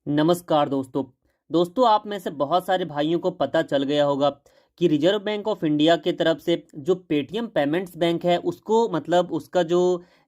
नमस्कार दोस्तों आप में से बहुत सारे भाइयों को पता चल गया होगा कि रिजर्व बैंक ऑफ इंडिया की तरफ से जो पेटीएम पेमेंट्स बैंक है उसको मतलब उसका जो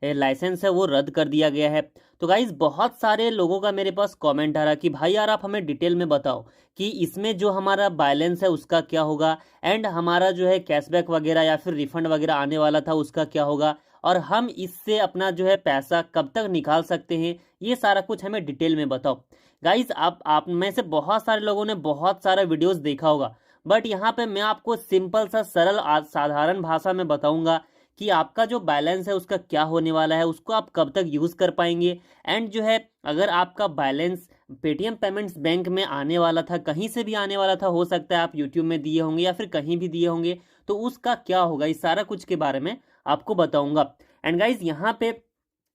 लाइसेंस है वो रद्द कर दिया गया है। तो गाइज बहुत सारे लोगों का मेरे पास कमेंट आ रहा कि भाई यार आप हमें डिटेल में बताओ कि इसमें जो हमारा बैलेंस है उसका क्या होगा एंड हमारा जो है कैशबैक वगैरह या फिर रिफंड वगैरह आने वाला था उसका क्या होगा और हम इससे अपना जो है पैसा कब तक निकाल सकते हैं, ये सारा कुछ हमें डिटेल में बताओ। गाइस आप में से बहुत सारे लोगों ने बहुत सारा वीडियोस देखा होगा, बट यहाँ पे मैं आपको सिंपल सा सरल साधारण भाषा में बताऊंगा कि आपका जो बैलेंस है उसका क्या होने वाला है, उसको आप कब तक यूज कर पाएंगे एंड जो है अगर आपका बैलेंस पेटीएम पेमेंट्स बैंक में आने वाला था, कहीं से भी आने वाला था, हो सकता है आप यूट्यूब में दिए होंगे या फिर कहीं भी दिए होंगे, तो उसका क्या होगा, इस सारा कुछ के बारे में आपको बताऊंगा। एंड गाइज यहाँ पे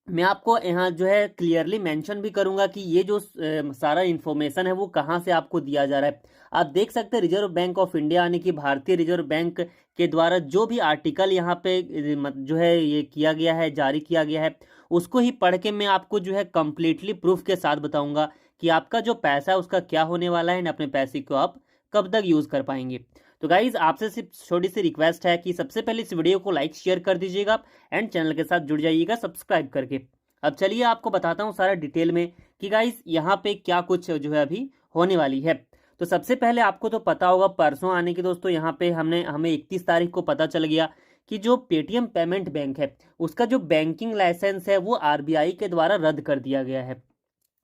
मैं आपको यहाँ जो है क्लियरली मेंशन भी करूंगा कि ये जो सारा इन्फॉर्मेशन है वो कहाँ से आपको दिया जा रहा है। आप देख सकते हैं रिजर्व बैंक ऑफ इंडिया यानी कि भारतीय रिजर्व बैंक के द्वारा जो भी आर्टिकल यहाँ पे जो है ये किया गया है, जारी किया गया है, उसको ही पढ़ के मैं आपको जो है कंप्लीटली प्रूफ के साथ बताऊंगा कि आपका जो पैसा है उसका क्या होने वाला है, अपने पैसे को आप कब तक यूज कर पाएंगे। तो गाइज आपसे सिर्फ छोटी सी रिक्वेस्ट है कि सबसे पहले इस वीडियो को लाइक शेयर कर दीजिएगा एंड चैनल के साथ जुड़ जाइएगा सब्सक्राइब करके। अब चलिए आपको बताता हूँ सारा डिटेल में कि गाइज यहाँ पे क्या कुछ जो है अभी होने वाली है। तो सबसे पहले आपको तो पता होगा परसों आने की दोस्तों यहाँ पे हमें 31 तारीख को पता चल गया कि जो पेटीएम पेमेंट बैंक है उसका जो बैंकिंग लाइसेंस है वो आरबीआई के द्वारा रद्द कर दिया गया है।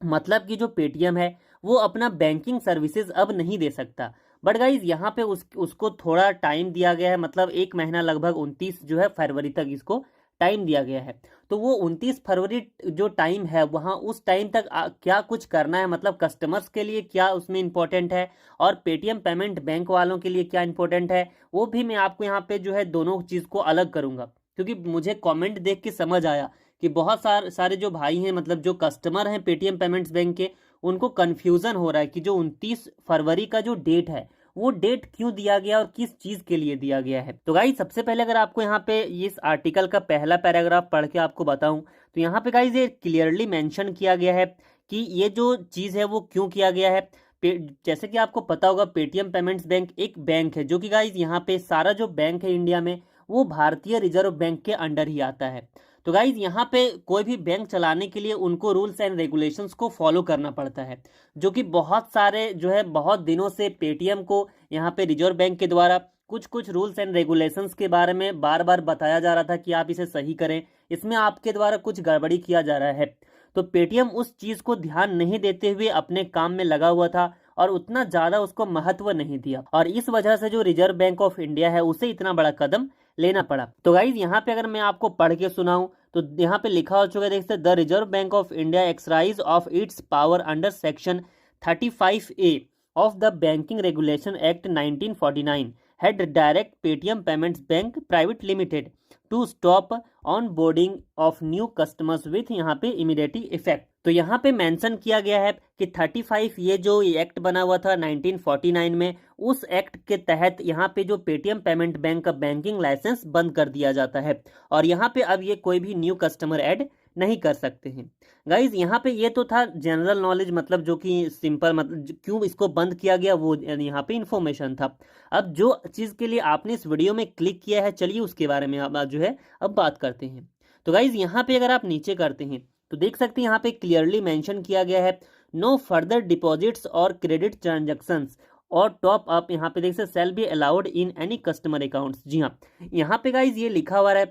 मतलब कि जो पेटीएम है वो अपना बैंकिंग सर्विसेज अब नहीं दे सकता। बट गाइज यहाँ पे उसको थोड़ा टाइम दिया गया है, मतलब एक महीना लगभग 29 जो है फरवरी तक इसको टाइम दिया गया है। तो वो 29 फरवरी जो टाइम है वहाँ उस टाइम तक क्या कुछ करना है, मतलब कस्टमर्स के लिए क्या उसमें इंपॉर्टेंट है और पेटीएम पेमेंट बैंक वालों के लिए क्या इंपॉर्टेंट है, वो भी मैं आपको यहाँ पे जो है दोनों चीज़ को अलग करूँगा। क्योंकि मुझे कमेंट देख के समझ आया कि बहुत सारे जो भाई हैं, मतलब जो कस्टमर हैं पेटीएम पेमेंट्स बैंक के, उनको कन्फ्यूज़न हो रहा है कि जो 29 फरवरी का जो डेट है वो डेट क्यों दिया गया और किस चीज के लिए दिया गया है। तो गाइज सबसे पहले अगर आपको यहाँ पे इस आर्टिकल का पहला पैराग्राफ पढ़ के आपको बताऊं तो यहाँ पे गाइज ये क्लियरली मेंशन किया गया है कि ये जो चीज है वो क्यों किया गया है। जैसे कि आपको पता होगा पेटीएम पेमेंट्स बैंक एक बैंक है जो कि गाइज यहाँ पे सारा जो बैंक है इंडिया में वो भारतीय रिजर्व बैंक के अंडर ही आता है। तो गाइज यहाँ पे कोई भी बैंक चलाने के लिए उनको रूल्स एंड रेगुलेशंस को फॉलो करना पड़ता है, जो कि बहुत सारे जो है बहुत दिनों से पेटीएम को यहाँ पे रिजर्व बैंक के द्वारा कुछ कुछ रूल्स एंड रेगुलेशंस के बारे में बार बार बताया जा रहा था कि आप इसे सही करें, इसमें आपके द्वारा कुछ गड़बड़ी किया जा रहा है। तो पेटीएम उस चीज को ध्यान नहीं देते हुए अपने काम में लगा हुआ था और उतना ज्यादा उसको महत्व नहीं दिया, और इस वजह से जो रिजर्व बैंक ऑफ इंडिया है उसे इतना बड़ा कदम लेना पड़ा। तो गाइज यहाँ पे अगर मैं आपको पढ़ के सुनाऊं तो यहाँ पे लिखा हो चुका है, देखते the reserve bank of India exercise of its power under section 35A of the Banking Regulation Act 1949 had direct Paytm Payments Bank Private Limited to stop onboarding of new customers with यहाँ पे immediate effect। तो यहाँ पे mention किया गया है कि 35 ये जो एक्ट बना हुआ था 1949 में, उस एक्ट के तहत यहाँ पे जो पेटीएम पेमेंट बैंक का बैंकिंग लाइसेंस बंद कर दिया जाता है और यहाँ पे अब ये कोई भी न्यू कस्टमर ऐड नहीं कर सकते हैं। गाइज यहाँ पे ये तो था जनरल नॉलेज, मतलब जो कि सिंपल, मतलब क्यों इसको बंद किया गया वो यहाँ पे इंफॉर्मेशन था। अब जो चीज़ के लिए आपने इस वीडियो में क्लिक किया है चलिए उसके बारे में आप जो है अब बात करते हैं। तो गाइज यहाँ पे अगर आप नीचे करते हैं तो देख सकते हैं यहाँ पे क्लियरली मेंशन किया गया है नो फर्दर डिपॉजिट्स और क्रेडिट ट्रांजेक्शन्स और टॉप अप यहाँ पे देख सकते shall be allowed in any customer accounts. जी हाँ, यहाँ पे गाइज ये लिखा हुआ है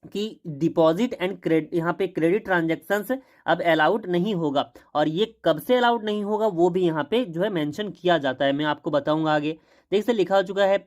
कि डिपॉजिट एंड क्रेडिट, यहाँ पे क्रेडिट ट्रांजैक्शंस अब अलाउड नहीं होगा, और ये कब से अलाउड नहीं होगा वो भी यहाँ पे जो है मेंशन किया जाता है, मैं आपको बताऊंगा आगे। देख से लिखा हो चुका है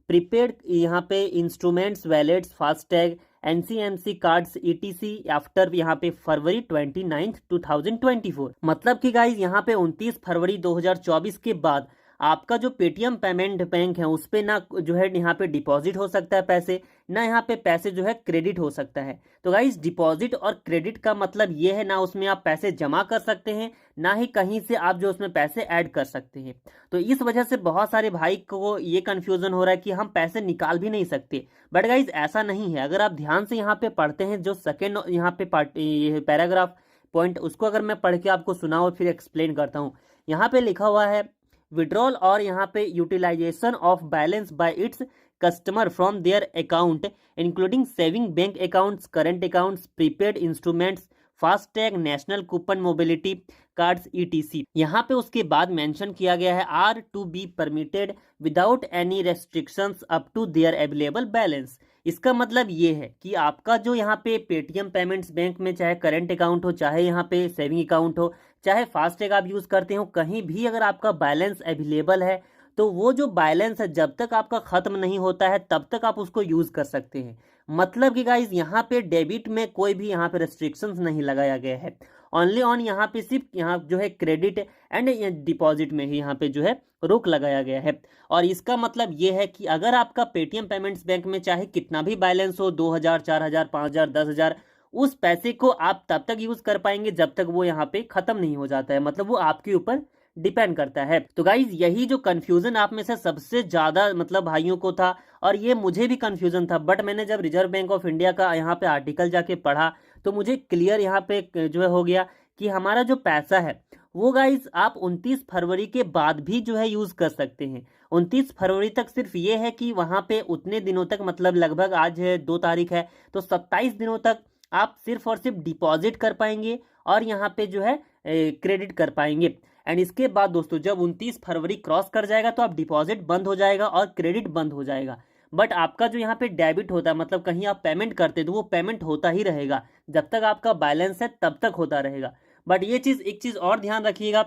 प्रीपेड यहाँ पे instruments, wallets, FASTag, NCMC cards etc after यहाँ पे फरवरी 29 2024। मतलब कि गाइज यहाँ पे 29 फरवरी 2024 के बाद आपका जो पेटीएम पेमेंट बैंक है उस पे ना जो है यहाँ पे डिपॉजिट हो सकता है पैसे, ना यहाँ पे पैसे जो है क्रेडिट हो सकता है। तो गाइस डिपॉजिट और क्रेडिट का मतलब ये है ना उसमें आप पैसे जमा कर सकते हैं, ना ही कहीं से आप जो उसमें पैसे ऐड कर सकते हैं। तो इस वजह से बहुत सारे भाई को ये कंफ्यूजन हो रहा है कि हम पैसे निकाल भी नहीं सकते, बट गाइज ऐसा नहीं है। अगर आप ध्यान से यहाँ पे पढ़ते हैं जो सेकेंड यहाँ पे पैराग्राफ पॉइंट, उसको अगर मैं पढ़ के आपको सुनाऊं फिर एक्सप्लेन करता हूँ। यहाँ पे लिखा हुआ है विड्रॉल और यहाँ पे utilization of balance by its customer from their account including saving bank accounts, current accounts, prepaid instruments, FASTag, national coupon mobility cards ETC. यहाँ पे उसके बाद मेंशन किया गया है are to be permitted without any restrictions up to their available balance. इसका मतलब ये है कि आपका जो यहाँ पे पेटीएम पेमेंट्स बैंक में चाहे करंट अकाउंट हो, चाहे यहाँ पे सेविंग अकाउंट हो, चाहे फास्टैग आप यूज करते हो, कहीं भी अगर आपका बैलेंस अवेलेबल है तो वो जो बैलेंस है जब तक आपका खत्म नहीं होता है तब तक आप उसको यूज कर सकते हैं। मतलब कि गाइज यहाँ पे डेबिट में कोई भी यहाँ पे रेस्ट्रिक्शंस नहीं लगाया गया है, ओनली ऑन यहाँ पे सिर्फ यहाँ जो है क्रेडिट एंड डिपॉजिट में ही यहाँ पे जो है रोक लगाया गया है। और इसका मतलब ये है कि अगर आपका पेटीएम पेमेंट्स बैंक में चाहे कितना भी बैलेंस हो, 2000, 4000, 5000, 10,000, उस पैसे को आप तब तक यूज कर पाएंगे जब तक वो यहाँ पे खत्म नहीं हो जाता है, मतलब वो आपके ऊपर डिपेंड करता है। तो गाइज यही जो कंफ्यूजन आप में से सबसे ज्यादा मतलब भाइयों को था, और ये मुझे भी कंफ्यूजन था, बट मैंने जब रिजर्व बैंक ऑफ इंडिया का यहाँ पे आर्टिकल जाके पढ़ा तो मुझे क्लियर यहाँ पे जो है हो गया कि हमारा जो पैसा है वो गाइज आप 29 फरवरी के बाद भी जो है यूज कर सकते हैं। 29 फरवरी तक सिर्फ ये है कि वहां पे उतने दिनों तक, मतलब लगभग आज है 2 तारीख है, तो 27 दिनों तक आप सिर्फ और सिर्फ डिपॉजिट कर पाएंगे और यहाँ पे जो है क्रेडिट कर पाएंगे। एंड इसके बाद दोस्तों जब 29 फरवरी क्रॉस कर जाएगा तो आप डिपॉजिट बंद हो जाएगा और क्रेडिट बंद हो जाएगा। बट आपका जो यहाँ पे डेबिट होता है, मतलब कहीं आप पेमेंट करते तो वो पेमेंट होता ही रहेगा, जब तक आपका बैलेंस है तब तक होता रहेगा। बट ये चीज़, एक चीज़ और ध्यान रखिएगा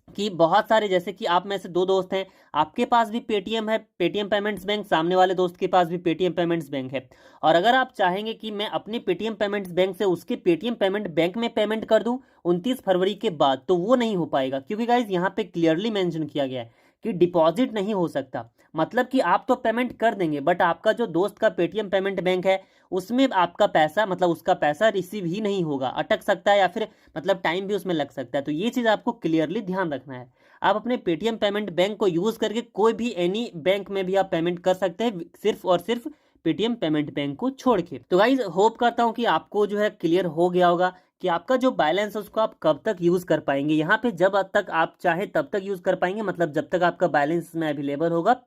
कि बहुत सारे, जैसे कि आप में से 2 दोस्त हैं, आपके पास भी पेटीएम है, पेटीएम पेमेंट्स बैंक, सामने वाले दोस्त के पास भी पेटीएम पेमेंट्स बैंक है, और अगर आप चाहेंगे कि मैं अपने पेटीएम पेमेंट्स बैंक से उसके पेटीएम पेमेंट बैंक में पेमेंट कर दूं 29 फरवरी के बाद, तो वो नहीं हो पाएगा, क्योंकि गाइज यहाँ पे क्लियरली मेंशन किया गया है कि डिपॉजिट नहीं हो सकता। मतलब कि आप तो पेमेंट कर देंगे बट आपका जो दोस्त का पेटीएम पेमेंट बैंक है उसमें आपका पैसा, मतलब उसका पैसा रिसीव ही नहीं होगा, अटक सकता है या फिर मतलब टाइम भी उसमें लग सकता है। तो ये चीज़ आपको क्लियरली ध्यान रखना है। आप अपने पेटीएम पेमेंट बैंक को यूज़ करके कोई भी एनी बैंक में भी आप पेमेंट कर सकते हैं, सिर्फ और सिर्फ पेटीएम पेमेंट बैंक को छोड़ के। तो गाइज होप करता हूँ कि आपको जो है क्लियर हो गया होगा कि आपका जो बैलेंस है उसको आप कब तक यूज कर पाएंगे। यहाँ पे जब तक आप चाहे तब तक यूज कर पाएंगे, मतलब जब तक आपका बैलेंस में अवेलेबल होगा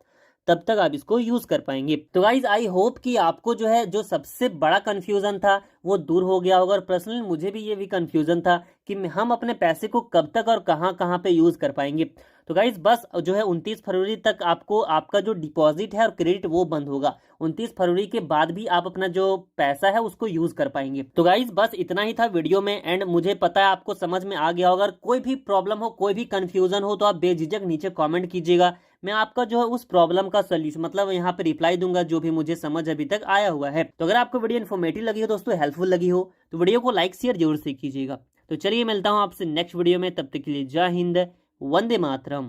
तब तक आप इसको यूज कर पाएंगे। तो गाइज आई होप कि आपको जो है जो सबसे बड़ा कंफ्यूजन था वो दूर हो गया होगा, और पर्सनली मुझे भी ये भी कंफ्यूजन था कि हम अपने पैसे को कब तक और कहाँ कहाँ पे यूज कर पाएंगे। तो गाइज बस जो है 29 फरवरी तक आपको आपका जो डिपॉजिट है और क्रेडिट वो बंद होगा। 29 फरवरी के बाद भी आप अपना जो पैसा है उसको यूज कर पाएंगे। तो गाइज बस इतना ही था वीडियो में, एंड मुझे पता है आपको समझ में आ गया होगा। अगर कोई भी प्रॉब्लम हो, कोई भी कंफ्यूजन हो तो आप बेझिझक नीचे कॉमेंट कीजिएगा, मैं आपका जो है उस प्रॉब्लम का सोल्यूशन, मतलब यहाँ पे रिप्लाई दूंगा जो भी मुझे समझ अभी तक आया हुआ है। तो अगर आपको वीडियो इन्फॉर्मेटिव लगी हो दोस्तों, हेल्पफुल लगी हो, तो वीडियो को लाइक शेयर जरूर से कीजिएगा। तो चलिए मिलता हूँ आपसे नेक्स्ट वीडियो में, तब तक के लिए जय हिंद, वंदे मातरम।